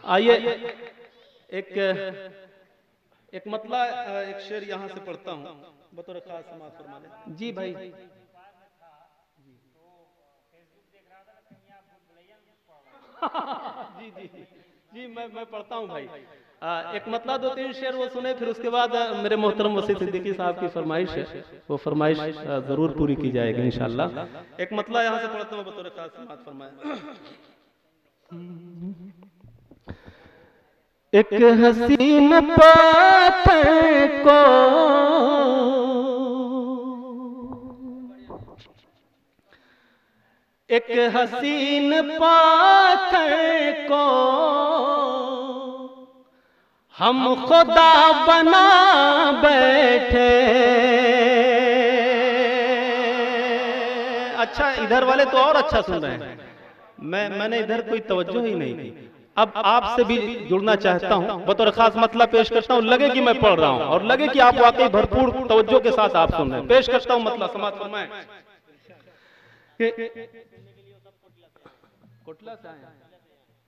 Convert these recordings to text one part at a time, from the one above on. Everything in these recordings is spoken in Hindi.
आइए एक एक मतला एक शेर यहाँ से पढ़ता हूँ बतौर खास समाज फरमाने। जी भाई जी जी जी मैं पढ़ता हूँ भाई। एक मतला दो तीन शेर वो सुने, फिर उसके बाद मेरे मोहतरम वसी सिद्दीकी साहब की फरमाइश है, वो फरमाइश जरूर पूरी की जाएगी इंशाल्लाह। एक मतला यहाँ से पढ़ता हूँ बतौर खास समाज फरमाने। एक हसीन पाथर को एक हसीन पाथर को हम खुदा बना बैठे। अच्छा इधर वाले तो और अच्छा सुन रहे हैं, मैंने इधर कोई तवज्जो ही नहीं की। अब आपसे भी जुड़ना चाहता हूं, बतौर खास मतलब पेश करता हूं, लगे कि मैं पढ़ रहा हूं और लगे कि आप वाकई भरपूर तवज्जो के साथ आप सुन रहे हैं। पेश करता हूं मतलब समाज फरमाएं। कोटला से आए हैं,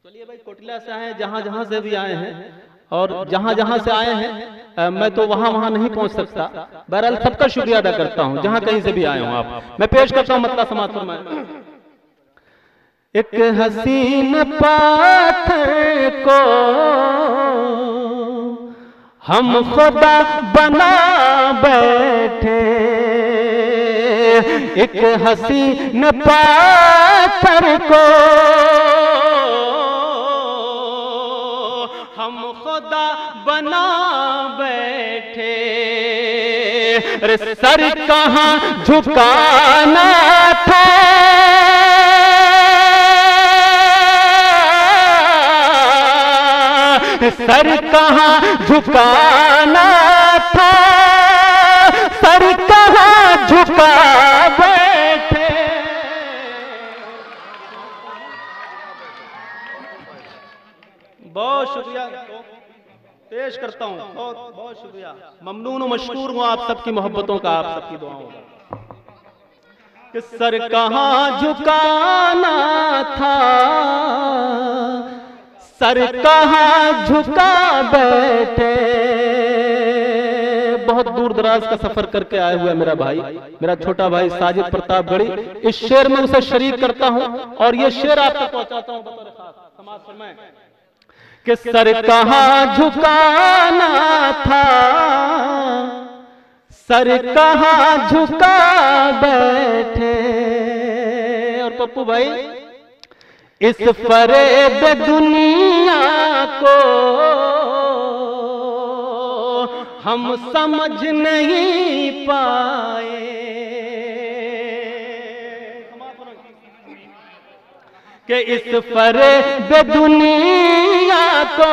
चलिए भाई कोटला से आए हैं, जहां जहां से भी आए हैं और जहां जहां से आए हैं मैं तो वहां वहां नहीं पहुंच सकता। बहरहाल सबका शुक्रिया अदा करता हूं जहां कहीं से भी आए हों आप। मैं पेश करता हूं मतलब समाज फरमाएं। एक हसीन पाथर को हम खुदा बना बैठे। एक हसीन पाथर को हम खुदा बना बैठे। अरे सर कहाँ झुकाना था, सर कहाँ झुकाना था, सर कहाँ झुका बैठे। बहुत शुक्रिया पेश करता हूँ, बहुत बहुत शुक्रिया। ममनून और मशकूर हूँ आप सबकी मोहब्बतों का, आप सबकी दुआओं का। कि सर कहाँ झुकाना था, सर कहाँ झुका बैठे। बहुत दूर दराज का सफर करके आया हुआ है मेरा भाई, मेरा छोटा भाई साजिद प्रतापगढ़ी। इस शेर में उसे शरीक करता हूं और ये शेर आप तक पहुंचाता हूं बतौर खास समाज फरमाएं। कि सर कहाँ झुकाना था, सर कहाँ झुका बैठे। और पप्पू भाई इस फरेब दुनिया को हम समझ नहीं पाए। कि इस फरेब दुनिया को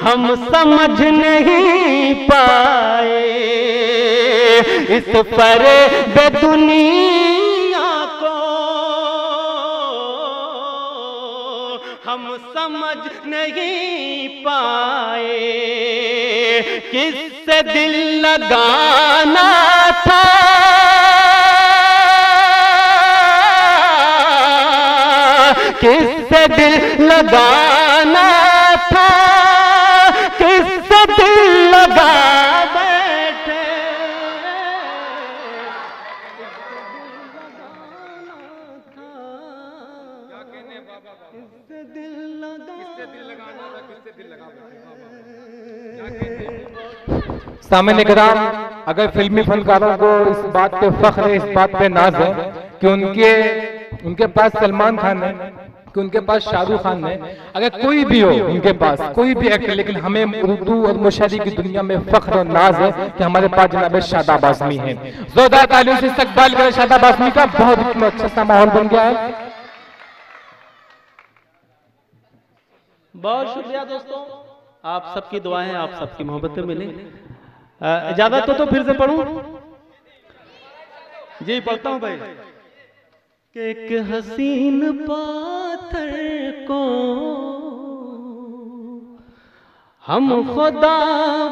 हम समझ नहीं पाए। इस फरेब दुनिया को हम समझ नहीं पाए। किससे दिल लगाना था, किससे दिल लगाना था, किससे दिल लगा बैठे। किससे दिल लगाना था, किससे दिल लगा बैठे। सामने कराम, अगर फिल्मी फनकारों को इस बात पे फख्र है, इस बात पे नाज है कि उनके पास सलमान खान है, कि उनके पास शाहरुख खान है, अगर कोई भी हो उनके पास कोई भी एक्टर, लेकिन हमें उर्दू और मुशायरी की दुनिया में फख्र और नाज है कि हमारे पास जनाब शादाब आज़मी है। जोरदार तालियों से इस्तकबाल करें शादाब आज़मी का। बहुत अच्छा सा माहौल बन गया है। बहुत शुक्रिया दोस्तों, आप सबकी दुआएं, आप सबकी मोहब्बतें मिली। इजाजत हो तो फिर से पढ़ूं? जी पढ़ता हूं भाई। कि एक हसीन पाथर को हम खुदा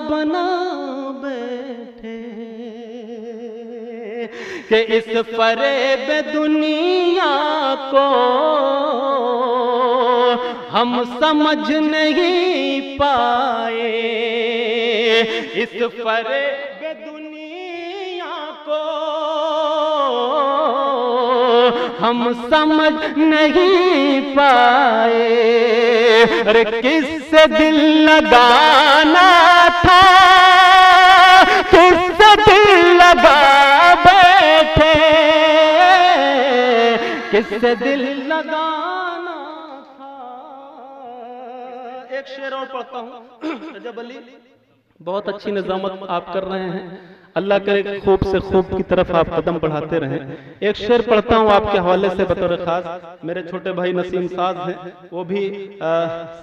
बना बैठे। कि इस फरेब दुनिया को हम समझ नहीं पाए, इस फरेब दुनिया को हम समझ नहीं पाए। अरे किससे दिल लगाना था, किससे दिल लगा बैठे, किससे दिल लगाना था। एक शेर और पढ़ता हूँ। रजब अली, बहुत अच्छी निजामत आप कर रहे हैं, अल्लाह करे खूब से खूब की तरफ आप कदम बढ़ाते रहें। एक शेर पढ़ता हूँ आपके हवाले से बतौर खास। मेरे छोटे भाई नसीम साज हैं, वो भी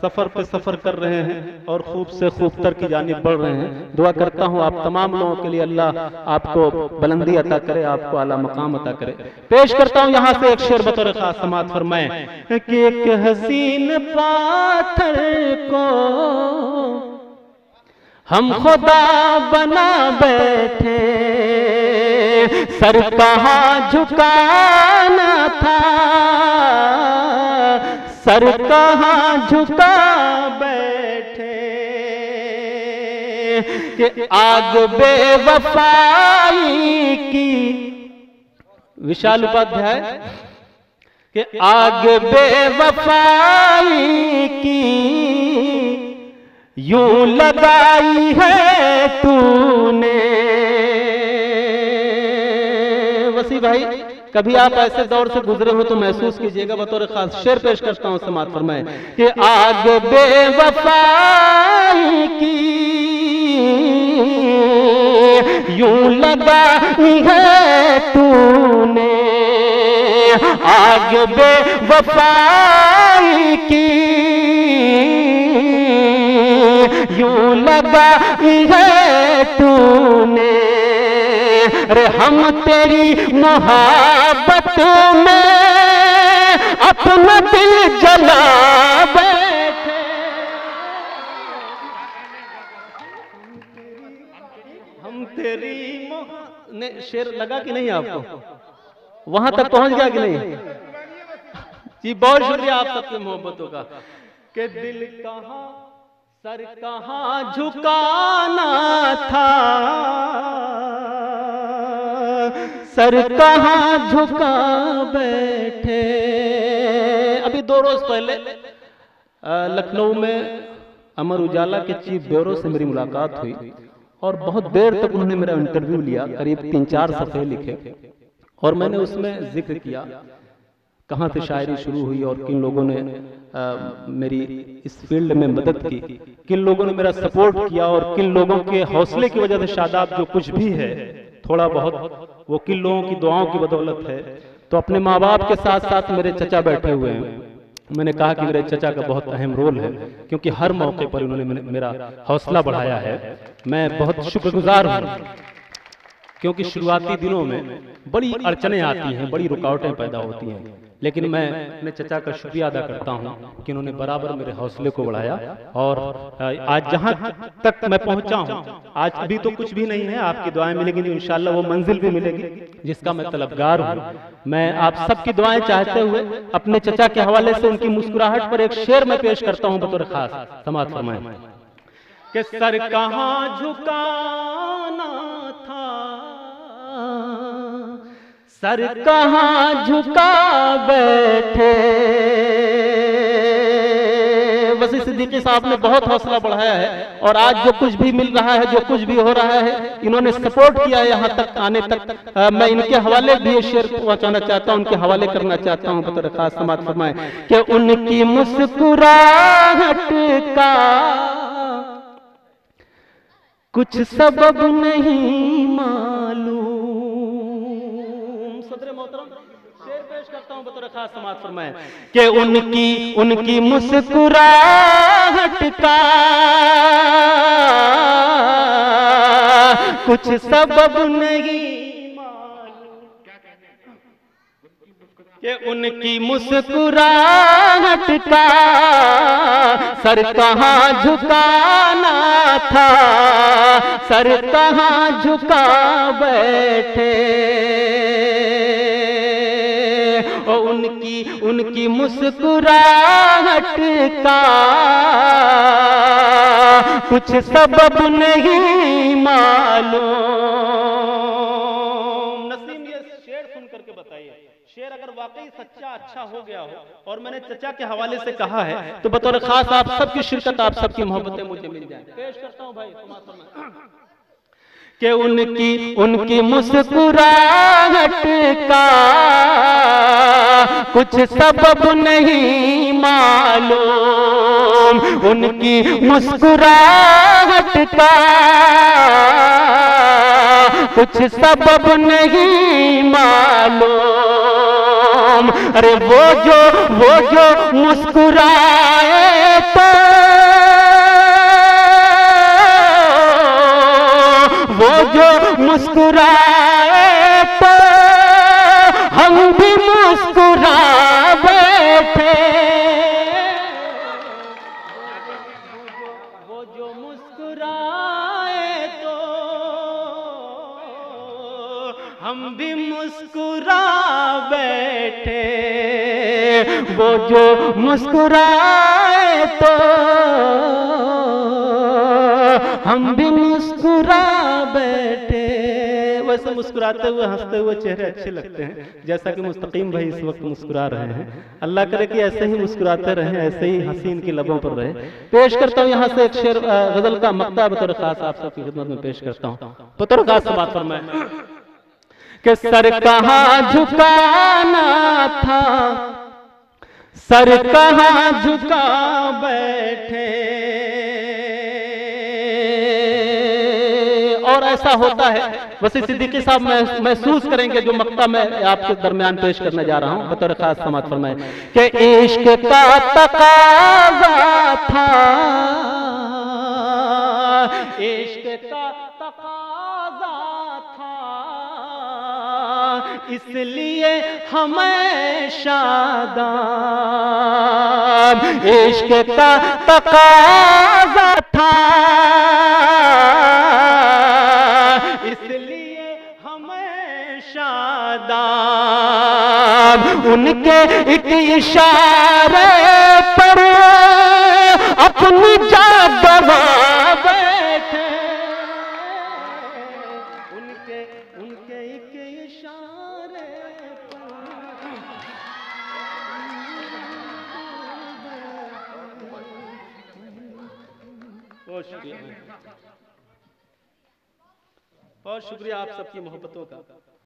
सफ़र पे सफ़र कर रहे हैं और खूब से खूब तर की जानिब बढ़ रहे हैं। दुआ करता हूँ आप तमाम लोगों के लिए अल्लाह आपको बुलंदी अता करे, आपको आला मकाम अता करे। पेश करता हूँ यहाँ से एक शेर बतौर खास, समाअत फरमाएं कि एक हसीन पाथर को हम खुदा बना बैठे, सर कहाँ झुकाना था, सर कहाँ झुका बैठे, कि आग बेवफाई की, विशाल उपाध्याय, कि आग बेवफाई की यूं लगाई है तूने। वसी भाई, कभी आप ऐसे दौर से गुजरे हो तो महसूस कीजिएगा। बतौर खास शेर पेश करता हूं, समाअत फरमाएं कि आग बेवफाई की यूं लगाई है तूने, आग बेवफाई की यूं लगाई है तूने। अरे हम तेरी मोहब्बत में अपना दिल जला बैठे, हम तेरी ने शेर लगा कि नहीं आपको, वहां तक पहुंच गया कि नहीं जी? बहुत शुक्रिया आप सबके मोहब्बतों का। कि दिल कहाँ सर कहाँ झुकाना था, सर कहाँ झुका बैठे। अभी 2 रोज पहले लखनऊ में अमर उजाला के चीफ ब्यूरो से मेरी मुलाकात हुई और बहुत देर तक उन्होंने मेरा इंटरव्यू लिया, करीब 3-4 सफ़े लिखे और मैंने उसमें जिक्र किया कहाँ से शायरी शुरू हुई और किन लोगों ने मेरी इस फील्ड में मदद की, किन लोगों ने मेरा सपोर्ट किया और किन लोगों के हौसले की वजह से शादाब जो कुछ भी है थोड़ा बहुत वो किन लोगों की दुआओं की बदौलत है। तो अपने माँ बाप के साथ साथ मेरे चचा बैठे हुए हैं। मैंने कहा कि मेरे चचा का बहुत अहम रोल है क्योंकि हर मौके पर उन्होंने मेरा हौसला बढ़ाया है। मैं बहुत शुक्रगुजार हूँ क्योंकि शुरुआती दिनों में बड़ी अड़चनें आती हैं, बड़ी रुकावटें पैदा होती हैं, लेकिन मैं अपने चचा का शुक्रिया अदा करता हूं कि उन्होंने बराबर मेरे हौसले को बढ़ाया और आज जहां तक मैं पहुंचा हूं, आज अभी तो कुछ भी नहीं है, आपकी दुआएं मिलेंगी तो इंशाल्लाह वो मंजिल भी मिलेगी जिसका मैं तलबगार हूं। मैं आप सबकी दुआएं चाहते हुए अपने चचा के हवाले से उनकी मुस्कुराहट पर एक शेर मैं पेश करता हूं बतौर खास। समाअत फरमाएं कि सर कहां झुकाना था, सर कहां झुका बैठे। वसी सिद्दीकी साहब ने बहुत हौसला बढ़ाया है और आज जो कुछ भी मिल रहा है, जो कुछ भी हो रहा है, इन्होंने सपोर्ट किया यहाँ तक आने तक। मैं इनके हवाले भी ये शेर पहुंचाना चाहता हूँ, उनके हवाले करना चाहता हूँ बतौर खास। समाअत फरमाएं कि उनकी मुस्कुराहट का कुछ सबब नहीं मालूम। सदर मोहतरम शेर पेश करता हूं बतौर खास। समाअत फरमाएं कि उनकी मुस्कुराहट का कुछ सबब नहीं मालूम, कि उनकी मुस्कुराहट का सर कहां झुकाना था, सर कहां झुका बैठे। उनकी मुस्कुराहट का कुछ सबब नहीं मालूम। नसीम, ये शेर सुन करके बताइए, शेर अगर वाकई सच्चा अच्छा हो गया हो और मैंने चचा के हवाले से कहा है तो बतौर खास आप सबकी शिरकत, आप सबकी मोहब्बतें मुझे मिल जाए। पेश करता हूं भाई कि उनकी मुस्कुराहट का कुछ सबब नहीं मालूम, उनकी मुस्कुराहट का कुछ सबब नहीं मालूम। अरे वो जो मुस्कुराए तो वो जो मुस्कुराए तो हम भी मुस्कुरा बैठे, वो जो मुस्कुराए तो हम भी मुस्कुरा बैठे, वो जो मुस्कुराए तो हम भी मुस्कुरा बैठे। वैसे मुस्कुराते हुए हंसते हुए चेहरे अच्छे लगते हैं, जैसा कि मुस्तकीम भाई इस वक्त मुस्कुरा रहे हैं। अल्लाह करे कि ऐसे ही मुस्कुराते रहें, ऐसे ही हंसी इनकी लबों पर रहे। पेश करता हूँ यहाँ से एक शेर गजल का मक्ता बतौर खास आप सबकी खिदमत में पेश करता हूँ। बतौर खास समात फरमाएं कि सर कहाँ झुकाना था, सर कहाँ झुका बैठे। और ऐसा होता है, वसी सिद्दीकी साहब महसूस करेंगे जो मक्ता मैं आपके दरमियान पेश करने जा रहा हूं। बतौर खास समात फरमाएं कि इश्क का तकाज़ा था, इश्क का तकाज़ा था, इसलिए हमें शादाब। इश्क का तकाज़ा था, इसलिए हमें शादाब। उनके एक इशारे पर अपनी जान गवा बैठे, उनके एक इशारे पर। बहुत शुक्रिया, बहुत शुक्रिया आप सबकी मोहब्बतों का।